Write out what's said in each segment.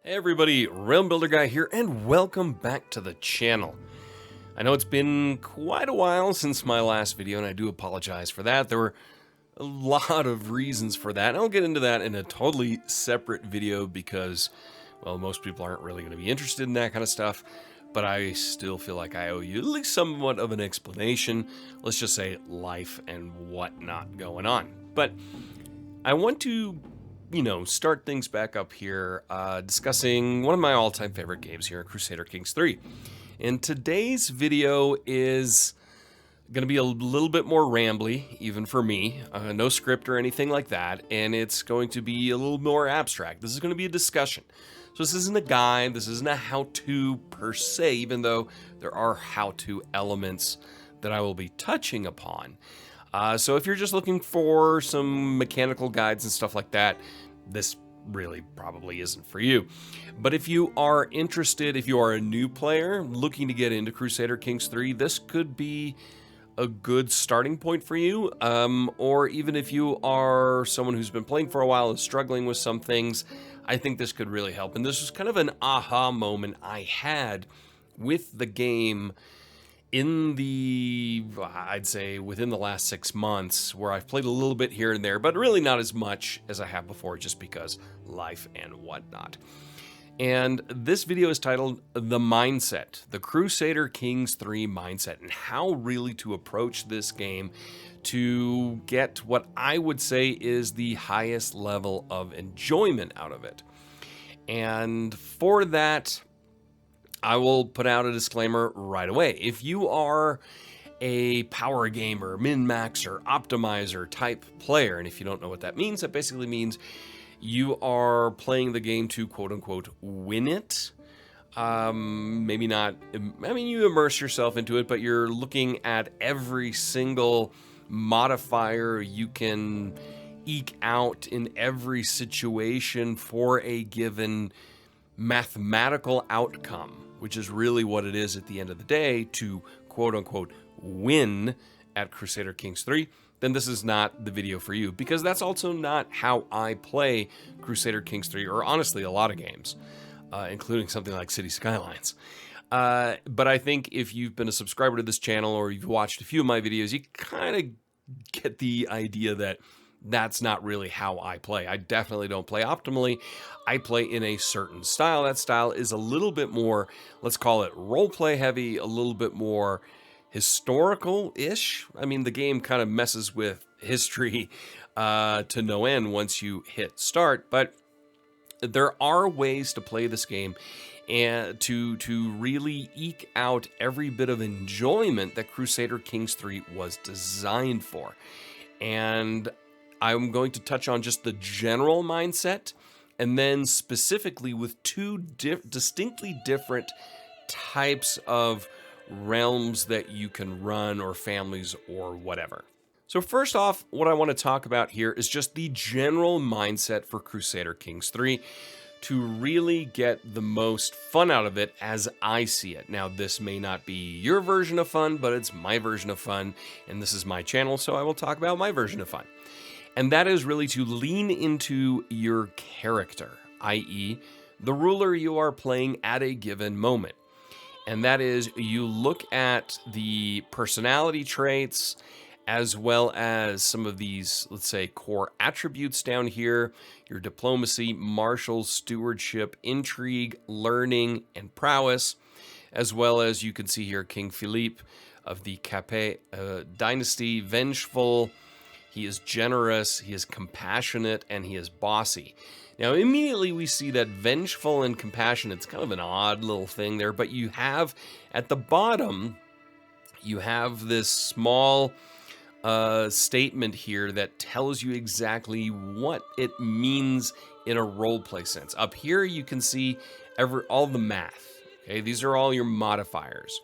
Hey everybody, Realm Builder Guy here, and welcome back to the channel. I know it's been quite a while since my last video, and I do apologize for that. There were a lot of reasons for that, and I'll get into that in a totally separate video because, well, most people aren't really going to be interested in that kind of stuff, but I still feel like I owe you at least somewhat of an explanation. Let's just say life and whatnot going on. But I want to start things back up here, discussing one of my all-time favorite games here, Crusader Kings 3. And today's video is going to be a little bit more rambly, even for me. No script or anything like that, and it's going to be a little more abstract. This is going to be a discussion. So this isn't a guide, this isn't a how-to per se, even though there are how-to elements that I will be touching upon. So if you're just looking for some mechanical guides and stuff like that, this really probably isn't for you. But if you are interested, if you are a new player looking to get into Crusader Kings 3, this could be a good starting point for you. Or even if you are someone who's been playing for a while and struggling with some things, I think this could really help. And this was kind of an aha moment I had with the game in the, I'd say, within the last 6 months, where I've played a little bit here and there, but really not as much as I have before, just because life and whatnot. And this video is titled The Mindset, the Crusader Kings 3 Mindset, and how really to approach this game to get what I would say is the highest level of enjoyment out of it. And for that, I will put out a disclaimer right away. If you are a power gamer, min-maxer, optimizer type player, and if you don't know what that means, that basically means you are playing the game to quote-unquote win it. Maybe not, I mean, you immerse yourself into it, but you're looking at every single modifier you can eke out in every situation for a given mathematical outcome, which is really what it is at the end of the day, to quote-unquote win at Crusader Kings 3, then this is not the video for you, because that's also not how I play Crusader Kings 3, or honestly a lot of games, including something like City Skylines. But I think if you've been a subscriber to this channel, or you've watched a few of my videos, you kind of get the idea that that's not really how I play. I definitely don't play optimally. I play in a certain style. That style is a little bit more, let's call it roleplay heavy, a little bit more historical-ish. I mean, the game kind of messes with history to no end once you hit start, but there are ways to play this game and to really eke out every bit of enjoyment that Crusader Kings 3 was designed for. And I'm going to touch on just the general mindset, and then specifically with two distinctly different types of realms that you can run, or families, or whatever. So first off, what I want to talk about here is just the general mindset for Crusader Kings 3 to really get the most fun out of it as I see it. Now, this may not be your version of fun, but it's my version of fun, and this is my channel, so I will talk about my version of fun. And that is really to lean into your character, i.e., the ruler you are playing at a given moment. And that is, you look at the personality traits, as well as some of these, let's say, core attributes down here: your diplomacy, martial, stewardship, intrigue, learning, and prowess, as well as you can see here King Philippe of the Capet dynasty, vengeful. He is generous, he is compassionate, and he is bossy. Now, immediately we see that vengeful and compassionate, it's kind of an odd little thing there, but you have, at the bottom, you have this small statement here that tells you exactly what it means in a roleplay sense. Up here, you can see all the math. Okay, these are all your modifiers.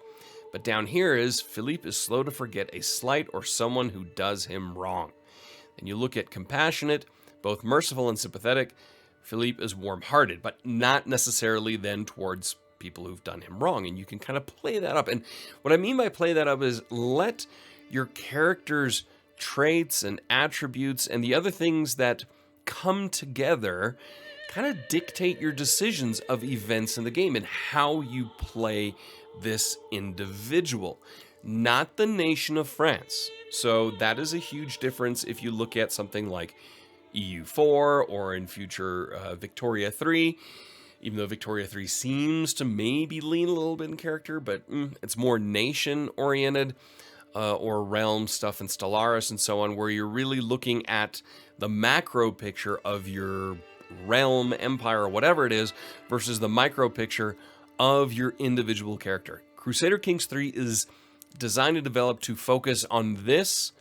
But down here is, Philippe is slow to forget a slight or someone who does him wrong. And you look at compassionate, both merciful and sympathetic. Philippe is warm-hearted, but not necessarily then towards people who've done him wrong. And you can kind of play that up. And what I mean by play that up is let your character's traits and attributes and the other things that come together kind of dictate your decisions of events in the game and how you play this individual, not the nation of France. So that is a huge difference if you look at something like EU4 or in future Victoria 3, even though Victoria 3 seems to maybe lean a little bit in character, but it's more nation-oriented. Or realm stuff in Stellaris and so on, where you're really looking at the macro picture of your realm, empire, or whatever it is, versus the micro picture of your individual character. Crusader Kings 3 is designed and developed to focus on this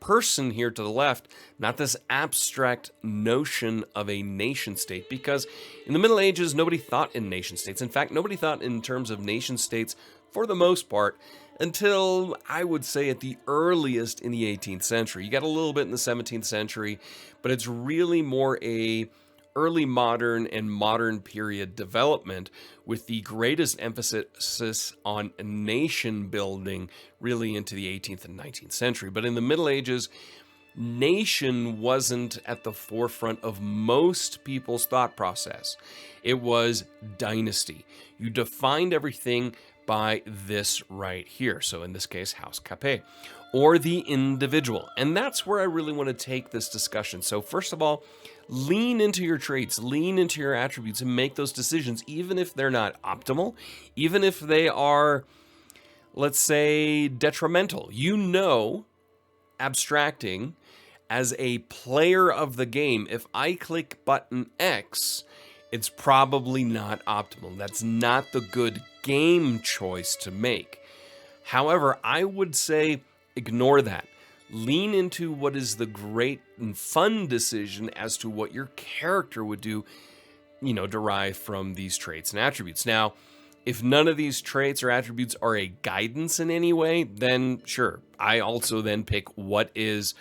person here to the left, not this abstract notion of a nation state, because in the Middle Ages, nobody thought in nation states. In fact, nobody thought in terms of nation states for the most part until, I would say, at the earliest in the 18th century. You got a little bit in the 17th century, but it's really more a early modern and modern period development with the greatest emphasis on nation building really into the 18th and 19th century. But in the Middle Ages, nation wasn't at the forefront of most people's thought process. It was dynasty. You defined everything by this right here. So in this case, House Capet, or the individual. And that's where I really want to take this discussion. So first of all, lean into your traits, lean into your attributes, and make those decisions, even if they're not optimal, even if they are, let's say, detrimental. You know, abstracting as a player of the game, if I click button X, it's probably not optimal. That's not the good game choice to make. However, I would say ignore that. Lean into what is the great and fun decision as to what your character would do, you know, derived from these traits and attributes. Now, if none of these traits or attributes are a guidance in any way, then sure. I also then pick what is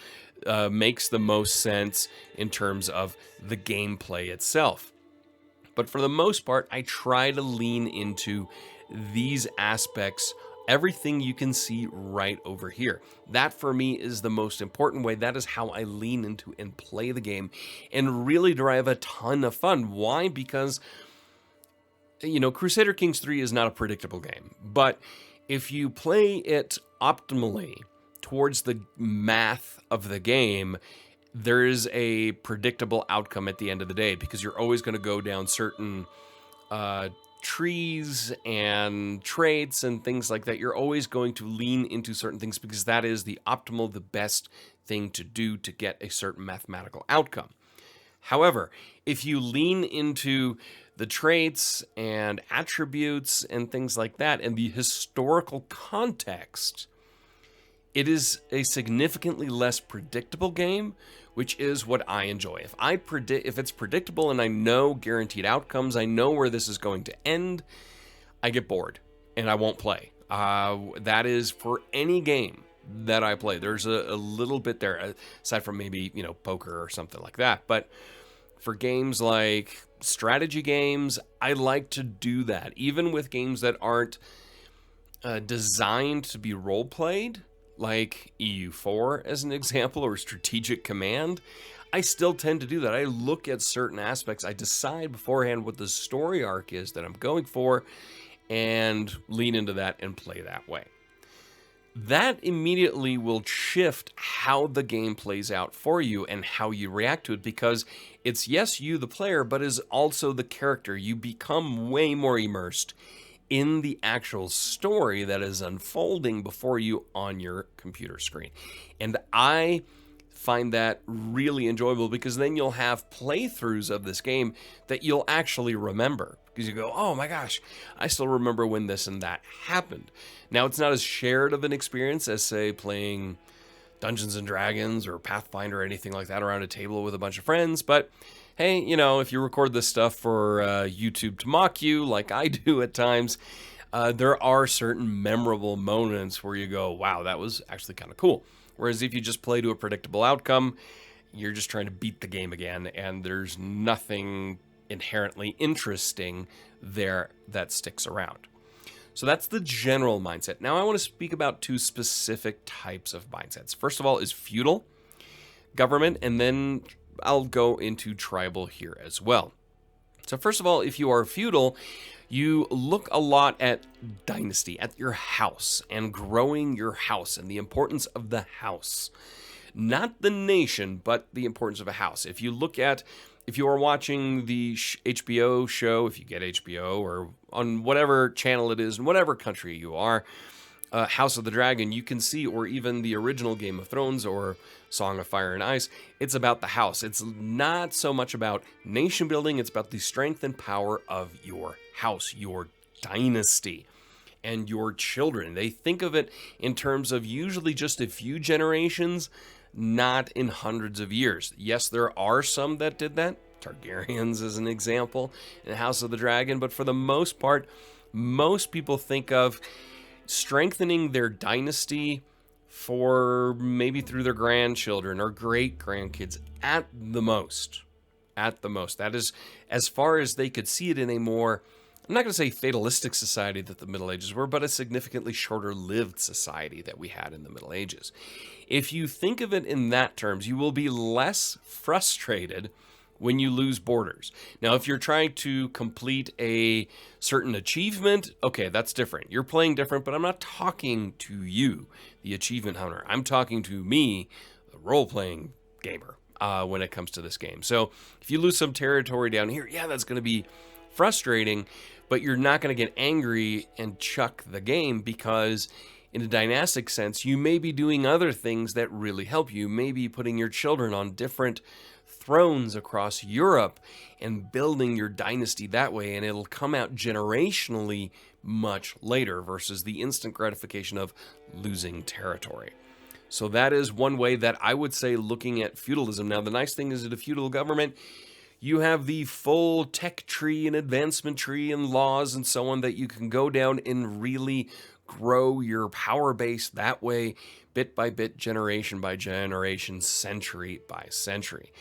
makes the most sense in terms of the gameplay itself. But for the most part, I try to lean into these aspects, everything you can see right over here. That for me is the most important way. That is how I lean into and play the game and really derive a ton of fun. Why? Because, you know, Crusader Kings 3 is not a predictable game, but if you play it optimally towards the math of the game, there is a predictable outcome at the end of the day, because you're always going to go down certain trees and traits and things like that. You're always going to lean into certain things because that is the optimal, the best thing to do to get a certain mathematical outcome. However, if you lean into the traits and attributes and things like that and the historical context, it is a significantly less predictable game, which is what I enjoy. If it's predictable and I know guaranteed outcomes, I know where this is going to end, I get bored and I won't play. That is for any game that I play. There's a little bit there, aside from maybe, you know, poker or something like that. But for games like strategy games, I like to do that. Even with games that aren't designed to be role-played, like EU4 as an example, or Strategic Command, I still tend to do that. I look at certain aspects, I decide beforehand what the story arc is that I'm going for, and lean into that and play that way. That immediately will shift how the game plays out for you and how you react to it, because it's, yes, you the player, but is also the character. You become way more immersed in the actual story that is unfolding before you on your computer screen. And I find that really enjoyable, because then you'll have playthroughs of this game that you'll actually remember, because you go, oh my gosh, I still remember when this and that happened. Now, it's not as shared of an experience as, say, playing Dungeons and Dragons or Pathfinder or anything like that around a table with a bunch of friends, but hey, you know, if you record this stuff for YouTube to mock you, like I do at times, there are certain memorable moments where you go, wow, that was actually kind of cool. Whereas if you just play to a predictable outcome, you're just trying to beat the game again, and there's nothing inherently interesting there that sticks around. So that's the general mindset. Now I want to speak about two specific types of mindsets. First of all is feudal government, and then I'll go into tribal here as well. So first of all, if you are feudal, you look a lot at dynasty, at your house, and growing your house, and the importance of the house. Not the nation, but the importance of a house. If you are watching the HBO show, if you get HBO, or on whatever channel it is, in whatever country you are, House of the Dragon, you can see, or even the original Game of Thrones or Song of Fire and Ice, it's about the house. It's not so much about nation building, it's about the strength and power of your house, your dynasty, and your children. They think of it in terms of usually just a few generations, not in hundreds of years. Yes, there are some that did that. Targaryens is an example in House of the Dragon, but for the most part, most people think of strengthening their dynasty for maybe through their grandchildren or great-grandkids at the most. At the most. That is as far as they could see it in a more, I'm not going to say fatalistic society that the Middle Ages were, but a significantly shorter-lived society that we had in the Middle Ages. If you think of it in that terms, you will be less frustrated when you lose borders. Now, if you're trying to complete a certain achievement, okay, that's different. You're playing different, but I'm not talking to you, the achievement hunter. I'm talking to me, the role-playing gamer, when it comes to this game. So if you lose some territory down here, yeah, that's going to be frustrating, but you're not going to get angry and chuck the game, because in a dynastic sense, you may be doing other things that really help you. Maybe putting your children on different thrones across Europe and building your dynasty that way, and it'll come out generationally much later versus the instant gratification of losing territory. So that is one way that I would say looking at feudalism. Now, the nice thing is that a feudal government, you have the full tech tree and advancement tree and laws and so on that you can go down and really grow your power base that way, bit by bit, generation by generation, century by century.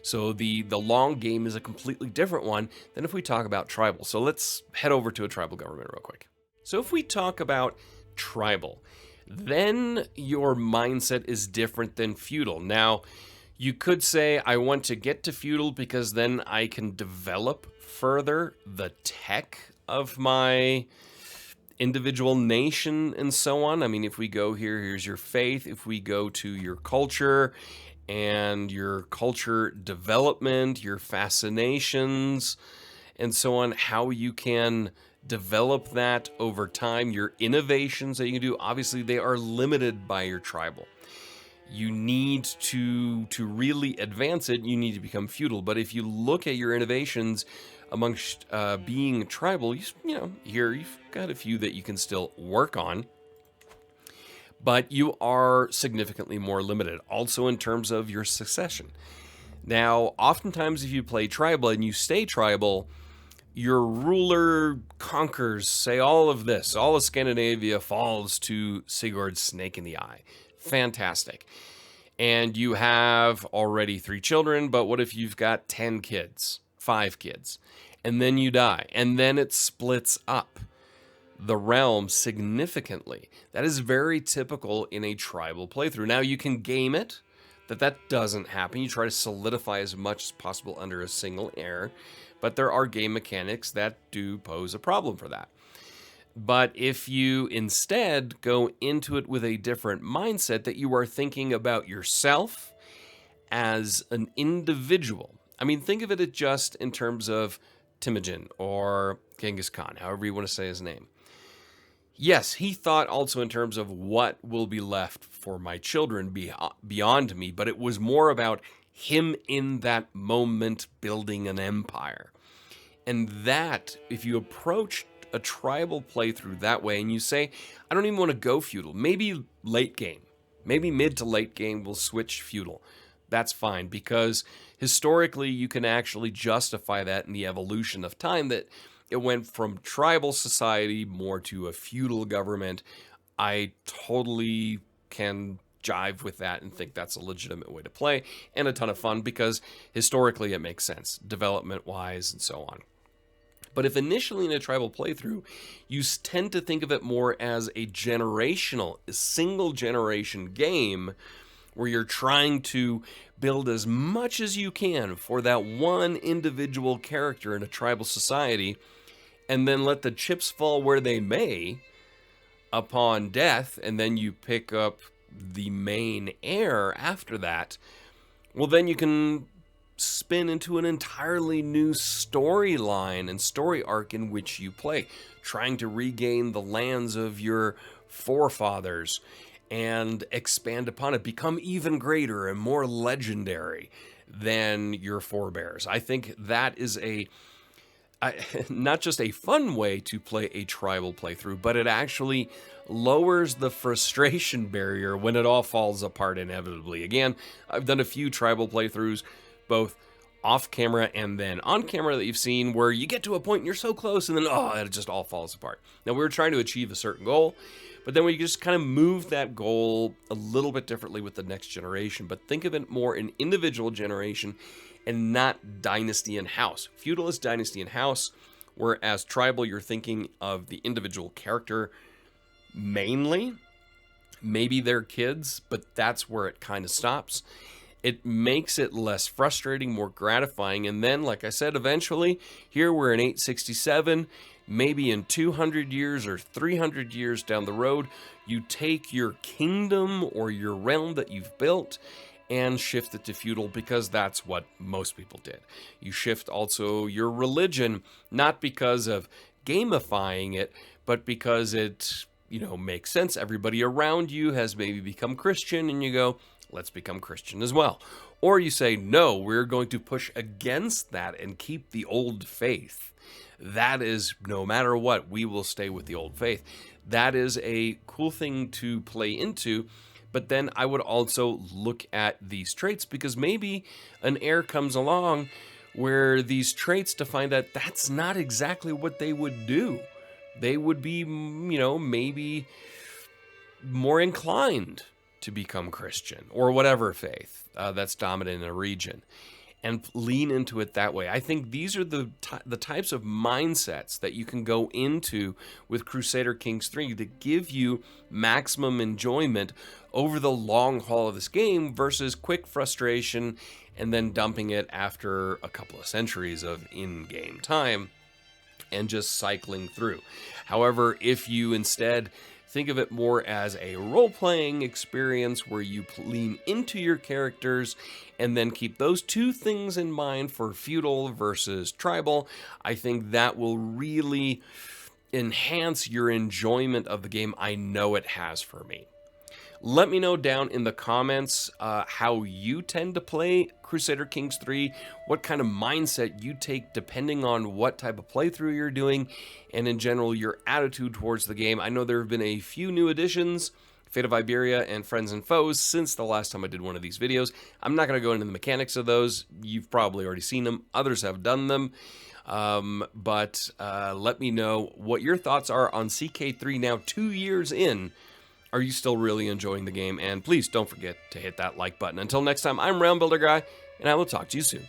So the long game is a completely different one than if we talk about tribal. So let's head over to a tribal government real quick. So if we talk about tribal, then your mindset is different than feudal. Now, you could say, I want to get to feudal because then I can develop further the tech of my individual nation and so on. I mean, if we go here, here's your faith. If we go to your culture and your culture development, your fascinations, and so on, how you can develop that over time, your innovations that you can do, obviously they are limited by your tribal. You need to really advance it, you need to become feudal. But if you look at your innovations amongst being tribal, you know, here you've got a few that you can still work on, but you are significantly more limited, also in terms of your succession. Now, oftentimes if you play tribal and you stay tribal, your ruler conquers, say, all of this, all of Scandinavia falls to Sigurd's snake in the eye. Fantastic. And you have already 3 children, but what if you've got 10 kids, 5 kids, and then you die, and then it splits up the realm significantly? That is very typical in a tribal playthrough. Now, you can game it that doesn't happen. You try to solidify as much as possible under a single heir, but there are game mechanics that do pose a problem for that. But if you instead go into it with a different mindset, that you are thinking about yourself as an individual. I mean, think of it just in terms of Temujin or Genghis Khan, however you want to say his name. Yes, he thought also in terms of what will be left for my children beyond me, but it was more about him in that moment building an empire. And that, if you approach a tribal playthrough that way and you say, I don't even want to go feudal, maybe late game, maybe mid to late game we'll switch feudal. That's fine, because historically you can actually justify that in the evolution of time, that it went from tribal society more to a feudal government. I totally can jive with that and think that's a legitimate way to play and a ton of fun, because historically it makes sense, development-wise and so on. But if initially in a tribal playthrough, you tend to think of it more as a generational, a single generation game, where you're trying to build as much as you can for that one individual character in a tribal society, and then let the chips fall where they may upon death, and then you pick up the main heir after that, well, then you can spin into an entirely new storyline and story arc in which you play, trying to regain the lands of your forefathers and expand upon it, become even greater and more legendary than your forebears. I think that is not just a fun way to play a tribal playthrough, but it actually lowers the frustration barrier when it all falls apart inevitably. Again, I've done a few tribal playthroughs, both off camera and then on camera, that you've seen where you get to a point and you're so close and then, it just all falls apart. Now, we were trying to achieve a certain goal, but then we just kind of moved that goal a little bit differently with the next generation, but think of it more in individual generation and not dynasty and house. Feudal is dynasty and house, whereas tribal, you're thinking of the individual character mainly, maybe their kids, but that's where it kind of stops. It makes it less frustrating, more gratifying, and then, like I said, eventually, here we're in 867, maybe in 200 years or 300 years down the road, you take your kingdom or your realm that you've built and shift it to feudal, because that's what most people did. You shift also your religion, not because of gamifying it, but because it, makes sense. Everybody around you has maybe become Christian, and you go, let's become Christian as well. Or you say, no, we're going to push against that and keep the old faith. That is, no matter what, we will stay with the old faith. That is a cool thing to play into. But then I would also look at these traits, because maybe an heir comes along where these traits define that that's not exactly what they would do. They would be, maybe more inclined to become Christian or whatever faith that's dominant in a region, and lean into it that way. I think these are the types of mindsets that you can go into with Crusader Kings 3 to give you maximum enjoyment over the long haul of this game versus quick frustration and then dumping it after a couple of centuries of in-game time and just cycling through. However, if you instead think of it more as a role-playing experience where you lean into your characters and then keep those two things in mind for feudal versus tribal, I think that will really enhance your enjoyment of the game. I know it has for me. Let me know down in the comments how you tend to play Crusader Kings 3, what kind of mindset you take depending on what type of playthrough you're doing, and in general, your attitude towards the game. I know there have been a few new additions, Fate of Iberia and Friends and Foes, since the last time I did one of these videos. I'm not going to go into the mechanics of those. You've probably already seen them. Others have done them. But let me know what your thoughts are on CK3 now 2 years in. Are you still really enjoying the game? And please don't forget to hit that like button. Until next time, I'm Realm Builder Guy, and I will talk to you soon.